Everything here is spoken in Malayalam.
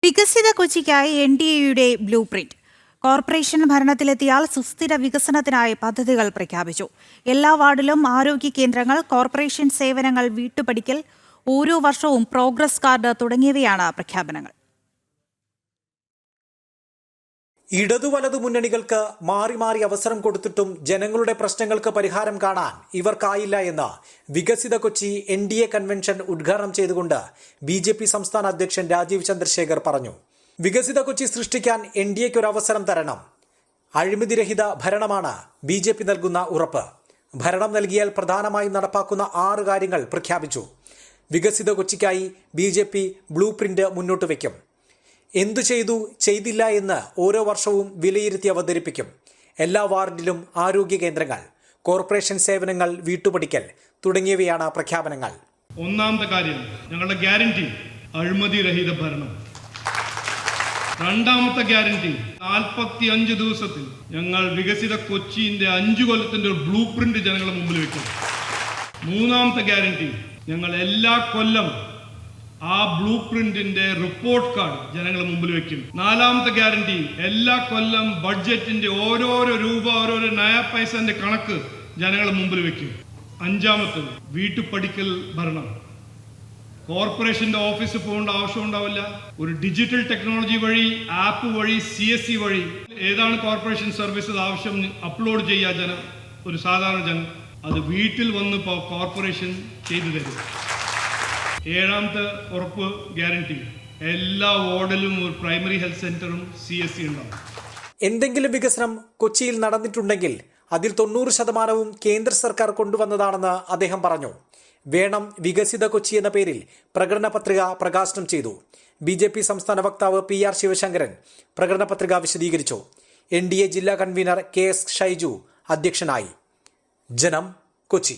വികസിത കൊച്ചിക്കായി NDAയുടെ ബ്ലൂ പ്രിന്റ്. കോർപ്പറേഷൻ ഭരണത്തിലെത്തിയാൽ സുസ്ഥിര വികസനത്തിനായി പദ്ധതികൾ പ്രഖ്യാപിച്ചു. എല്ലാ വാർഡിലും ആരോഗ്യ കേന്ദ്രങ്ങൾ, കോർപ്പറേഷൻ സേവനങ്ങൾ, വീട്ടുപടിക്കൽ, ഓരോ വർഷവും പ്രോഗ്രസ് കാർഡ് തുടങ്ങിയവയാണ് പ്രഖ്യാപനങ്ങൾ. ഇടതു വലതു മുന്നണികൾക്ക് മാറി മാറി അവസരം കൊടുത്തിട്ടും ജനങ്ങളുടെ പ്രശ്നങ്ങൾക്ക് പരിഹാരം കാണാൻ ഇവർക്കായില്ല എന്ന് വികസിത കൊച്ചി NDA കൺവെൻഷൻ ഉദ്ഘാടനം ചെയ്തുകൊണ്ട് BJP സംസ്ഥാന അധ്യക്ഷൻ രാജീവ് ചന്ദ്രശേഖർ പറഞ്ഞു. വികസിത കൊച്ചി സൃഷ്ടിക്കാൻ NDAയ്ക്ക് ഒരു അവസരം തരണം. അഴിമതിരഹിത ഭരണമാണ് BJP നൽകുന്ന ഉറപ്പ്. ഭരണം നൽകിയാൽ പ്രധാനമായും നടപ്പാക്കുന്ന 6 കാര്യങ്ങൾ പ്രഖ്യാപിച്ചു. വികസിത കൊച്ചിക്കായി BJP ബ്ലൂ പ്രിന്റ് മുന്നോട്ട് വയ്ക്കും. എന്തു ചെയ്തു ചെയ്തില്ല എന്ന് ഓരോ വർഷവും വിലയിരുത്തി അവതരിപ്പിക്കും. എല്ലാ വാർഡിലും ആരോഗ്യ കേന്ദ്രങ്ങൾ, കോർപ്പറേഷൻ സേവനങ്ങൾ, വീട്ടുപടിക്കൽ തുടങ്ങിയവയാണ് പ്രഖ്യാപനങ്ങൾ. ഒന്നാമത്തെ കാര്യം ഞങ്ങളുടെ ഗ്യാരണ്ടി അഴിമതിരഹിത ഭരണം. രണ്ടാമത്തെ ഗ്യാരണ്ടി 45 ദിവസത്തിൽ ഞങ്ങൾ വികസിത കൊച്ചിന്റെ 5 കൊല്ലത്തിന്റെ ഒരു ബ്ലൂ പ്രിന്റ് ജനങ്ങളുടെ മുമ്പിൽ വെക്കും. മൂന്നാമത്തെ ഗ്യാരണ്ടി ഞങ്ങൾ എല്ലാ കൊല്ലം ആ ബ്ലൂ പ്രിന്റിന്റെ റിപ്പോർട്ട് കാർഡ് ജനങ്ങളുടെ മുമ്പിൽ വെക്കും. നാലാമത്തെ ഗ്യാരണ്ടി എല്ലാ കൊല്ലം ബഡ്ജറ്റിന്റെ ഓരോരോ രൂപ, ഓരോരോ നയ പൈസന്റെ കണക്ക് ജനങ്ങളുടെ മുമ്പിൽ വെക്കും. അഞ്ചാമത്തത് വീട്ടുപടിക്കൽ ഭരണം. കോർപ്പറേഷന്റെ ഓഫീസിൽ പോകേണ്ട ആവശ്യം ഉണ്ടാവില്ല. ഒരു ഡിജിറ്റൽ ടെക്നോളജി വഴി, ആപ്പ് വഴി, CSC വഴി ഏതാണ് കോർപ്പറേഷൻ സർവീസസ് ആവശ്യം അപ്ലോഡ് ചെയ്യുക ഒരു സാധാരണ ജനം, അത് വീട്ടിൽ വന്ന് കോർപ്പറേഷൻ ചെയ്തു തരും. ഏഴാമത്തെ ഉറപ്പ് ഗ്യാരണ്ടി എല്ലാ വാർഡിലും ഒരു പ്രൈമറി ഹെൽത്ത് സെന്ററും CSC ഉണ്ടാവും. എന്തെങ്കിലും വികസനം കൊച്ചിയിൽ നടന്നിട്ടുണ്ടെങ്കിൽ അതിൽ 90% കേന്ദ്ര സർക്കാർ കൊണ്ടുവന്നതാണെന്ന് അദ്ദേഹം പറഞ്ഞു. വേണം വികസിത കൊച്ചി എന്ന പേരിൽ പ്രകടന പത്രിക പ്രകാശനം ചെയ്തു. BJP സംസ്ഥാന വക്താവ് PR ശിവശങ്കരൻ പ്രകടന പത്രിക വിശദീകരിച്ചു. NDA ജില്ലാ കൺവീനർ KS ഷൈജു അധ്യക്ഷനായി. ജനം, കൊച്ചി.